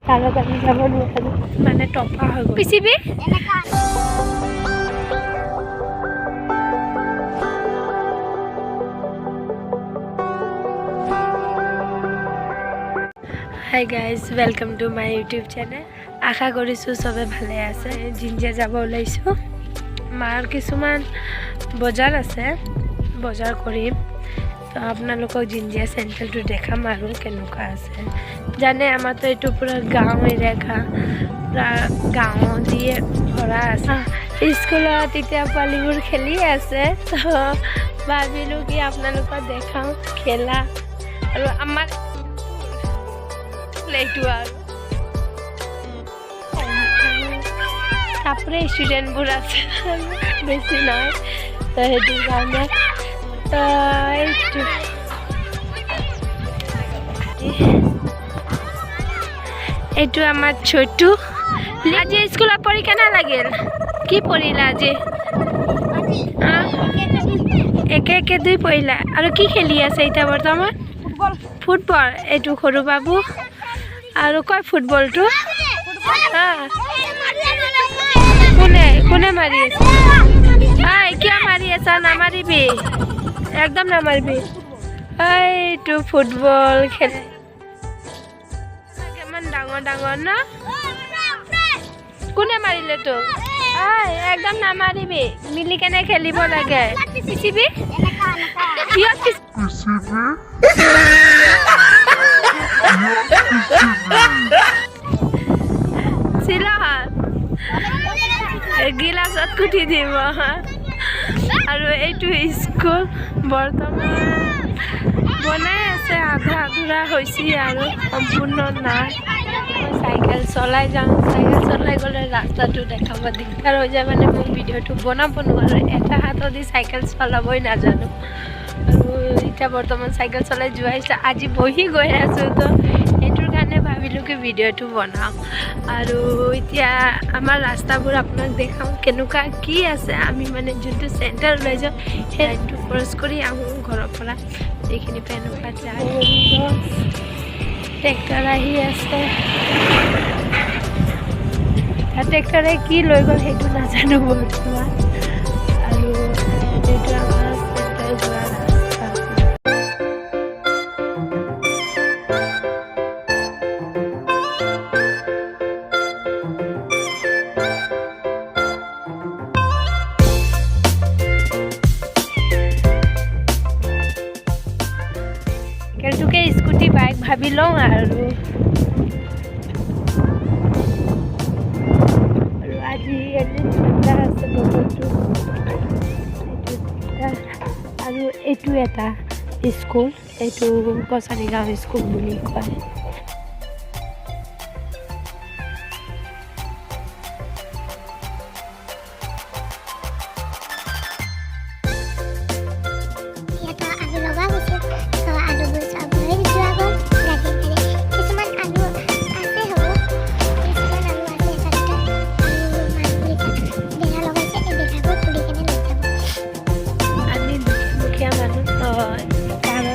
তালত আমি যাব নোৱাৰো মানে টপা হৈ গ'ল PCB Hi guys, welcome to my YouTube channel. আশা কৰিছোঁ সবে ভালে আছে জিঞ্জিয়া যাব ওলাইছোঁ মাৰ কিছুমান বজাৰ আছে বজাৰ কৰিম তো আপোনালোকক জিঞ্জিয়া চেণ্টাৰটো দেখাম আৰু কেনেকুৱা আছে জানে আমাৰতো এইটো পুৰা গাঁও এলেকা পুৰা গাঁও দিয়ে ভৰা আছে স্কুলত এতিয়া পোৱালিবোৰ খেলি আছে তো ভাবিলোঁ কি আপোনালোকক দেখাওঁ খেলা আৰু আমাৰ এইটো আৰু তাৰপৰে স্টুডেন্টবোৰ আছে বেশি নয় তো সেইটো কাৰণে তো এইটো আমাৰ ছোটু আজি স্কুলত পঢ়ি কেনে লাগিল কি পঢ়িলা আজি একে একে দুই পঢ়িলা আৰু কি খেলি আছে এতিয়া বৰ্তমান ফুটবল এইটো সৰু বাবু আৰু কয় ফুটবলটো কোনে কোনে মাৰি আছে কিয় মাৰি আছা নামাৰিবি একদম নামাৰিবি এইটো ফুটবল খেলে কিমান ডাঙৰ ডাঙৰ ন কোনে মাৰিলে তোক একদম নামাৰিবি মিলি কেনে খেলিব লাগে পিচিবি গিলাসত কুটি দিব আৰু এইটো স্কুল বৰ্তমান বনাই আছে আধা আধুৰা হৈছে আৰু সম্পূৰ্ণ নাই চাইকেল চলাই যাওঁ চাইকেল চলাই গ'লে ৰাস্তাটো দেখাব দিগদাৰ হৈ যায় মানে মোৰ ভিডিঅ'টো বনাব নোৱাৰো এটা হাতদি চাইকেল চলাবই নাজানো আৰু এতিয়া বৰ্তমান চাইকেল চলাই যোৱা আজি বহি গৈ আছোঁ তো এইটোৰ কাৰণে ভাবিলোঁ কি ভিডিঅ'টো বনাওঁ আৰু এতিয়া আমাৰ ৰাস্তাবোৰ আপোনাক দেখাওঁ কেনেকুৱা কি আছে আমি মানে যোনটো চেণ্টাৰ ওলাই যাওঁ সেই লাইনটো ক্ৰছ কৰি আহোঁ ঘৰৰ পৰা এইখিনি এনেকুৱা যায় ট্ৰেক্টৰ আহি আছে ট্ৰেক্টৰে কি লৈ গ'ল সেইটো নাজানো বৰ্তমান আৰু এইটো আমাৰ চেণ্টাৰ যোৱা স্কুটি বাইক ভাবি লওঁ আৰু আজি এনে ঠাণ্ডা আছে বতৰটো আৰু এইটো এটা স্কুল এইটো কছাৰী গাঁও স্কুল বুলি কয়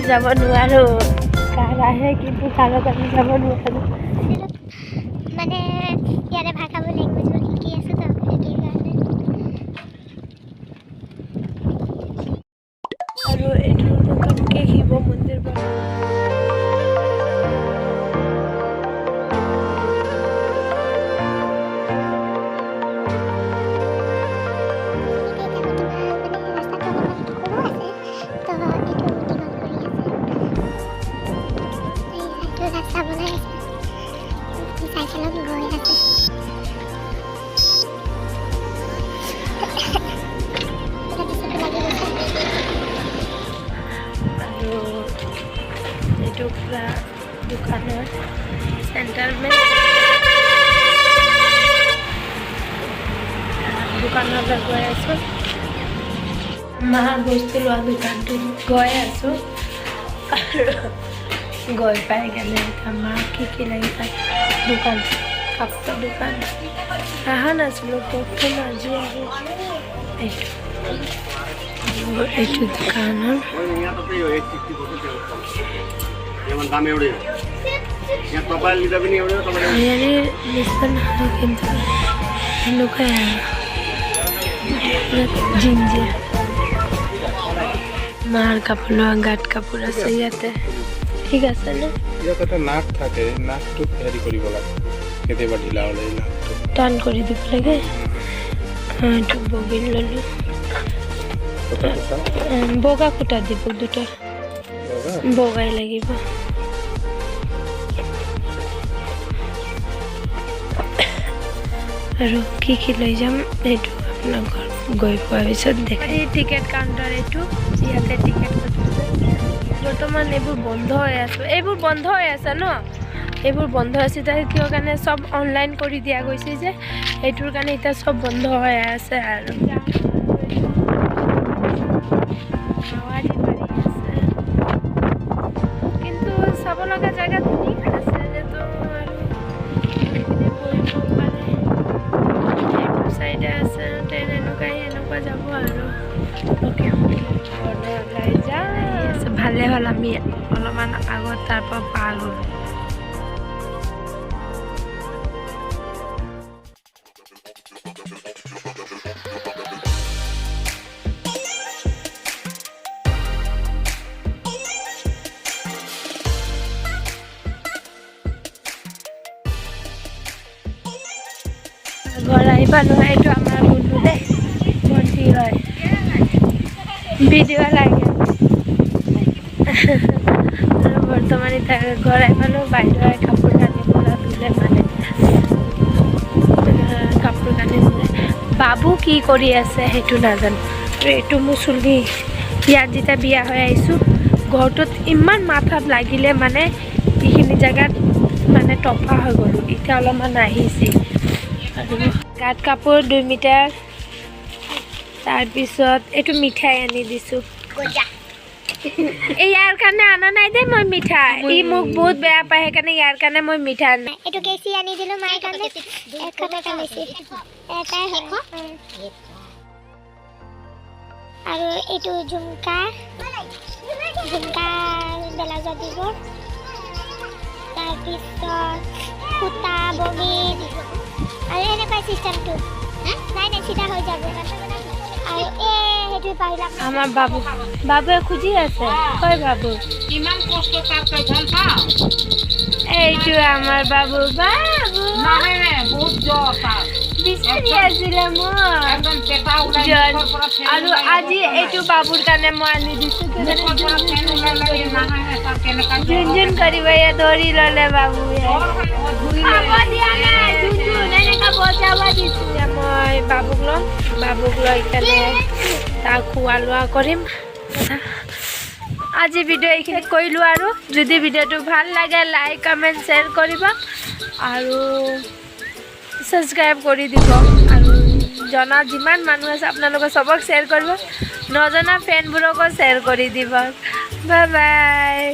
যাব নোৱাৰো কাৰ আহে কিন্তু কাৰত আমি যাব নোৱাৰো মানে ইয়াৰে ভাষাবোৰ লেংগুৱেজবোৰ শিকি আছো তো সেইটোৰ কাৰণে আৰু এইটো নতুনকৈ শিৱ মন্দিৰ এইটো পুৰা দোকানৰ চেণ্টাৰ দোকানলৈ গৈ আছোঁ মাৰ বস্তু লোৱা দোকানটোত গৈ আছোঁ আৰু গৈ পাই গ'লে মাক কি লাগি তাত দোকান কাপোৰৰ দোকান অহা নাছিলোঁ প্ৰথম আজি আৰু এইটো দোকানৰ Yang kami udah. Yang topal kita ini udah topal. Jadi listen কিন্তু এনেকুৱাই আৰু জিঞ্জিৰ মাৰ কাপোৰ লোৱা গাঁত কাপোৰ আছে ইয়াতে ঠিক আছে নে ইয়াত এটা নাক থাকে নাকটোত হেৰি কৰিব লাগে কেতিয়াবা ঢিলা হ'লে নাকটো টান কৰি দিব লাগে এইটো ববিন ল'লো বগা কুটা দিব দুটা বগাই লাগিব আৰু কি লৈ যাম এইটো আপোনাৰ ঘৰ গৈ পোৱাৰ পিছত দেখাই টিকেট কাউণ্টাৰ এইটো ইয়াতে টিকেট বৰ্তমান এইবোৰ বন্ধ হৈ আছে এইবোৰ বন্ধ হৈ আছে ন এইবোৰ বন্ধ আছে তাৰ কিয় কাৰণে চব অনলাইন কৰি দিয়া গৈছে যে এইটোৰ কাৰণে এতিয়া চব বন্ধ হৈ আছে আৰু কিন্তু চাব লগা জেগা ধুনীয়া আছে যিহেতু আৰু চাইডে আছে ট্ৰেইন এনেকুৱা যাব আৰু ওলাই যায় ভালে হ'ল আমি অলপমান আগত তাৰ পৰা পাৰ হ'ল ঘৰ আহিবা নহয় এইটো আমাৰ বন্ধু দেই ভণ্টি হয় ভিডিঅ' লাগে আৰু বৰ্তমান এতিয়া ঘৰ আহিবানো বাইদেৱে কাপোৰ কানি পৰা ধুলে মানে কাপোৰ কানি ধুলে বাবু কি কৰি আছে সেইটো নাজানো আৰু এইটো মোৰ চুলি ইয়াত যেতিয়া বিয়া হৈ আহিছোঁ ঘৰটোত ইমান মাথাত লাগিলে মানে এইখিনি জেগাত মানে টপা হৈ গ'লোঁ এতিয়া অলপমান আহিছে আৰু গাঁত কাপোৰ 2 মিটাৰ তাৰপিছত এইটো মিঠাই আনি দিছোঁ ইয়াৰ কাৰণে আনা নাই দে মই মিঠাই ই মোক বহুত বেয়া পায় সেইকাৰণে ইয়াৰ কাৰণে মই মিঠাই আনা এইটো কেচি আনি দিলোঁ মাৰ কাৰণে 100 টকা লৈছে এটাই আৰু এইটো ঝুমকা বেলাজত দিব তাৰপিছত সূতা ববিন আৰু এনেকুৱা চিষ্টেমটো নাই চিধা হৈ যাব আৰু সেইটো পাৰিলা আমাৰ বাবুৱে খুজি আছে হয় বাবু ইমান কষ্ট তাতে ভাল পাওঁ এইটো আমাৰ বাবু নহয় বহুত জ্বৰ তাৰ বিচাৰি আছিলে মই একদম পেটা ওলাই জ্বৰ। মুখৰ পৰা ফেন আৰু ওলাই আজি এইটো বাবুৰ কাৰণে মই আনি দিছোঁ মুখৰ পৰা ফেন ওলাই লাগে নাহে তাৰ কেনেকা ঝুনঝুন কৰিব এয়া ধৰি ল'লে বাবুৱে খাব দিয়া নাই ঝুনঝুন এনেকুৱা বজাব দিছোঁ মই বাবুক লৈ কেনে তাক খোৱা লোৱা কৰিম আজি ভিডিঅ' এইখিনি কৰিলোঁ আৰু যদি ভিডিঅ'টো ভাল লাগে লাইক কমেণ্ট শ্বেয়াৰ কৰিব আৰু ছাবস্ক্ৰাইব কৰি দিব আৰু জনা যিমান মানুহ আছে আপোনালোকে চবক শ্বেয়াৰ কৰিব নজনা ফ্ৰেণ্ডবোৰকো শ্বেয়াৰ কৰি দিব বাই বাই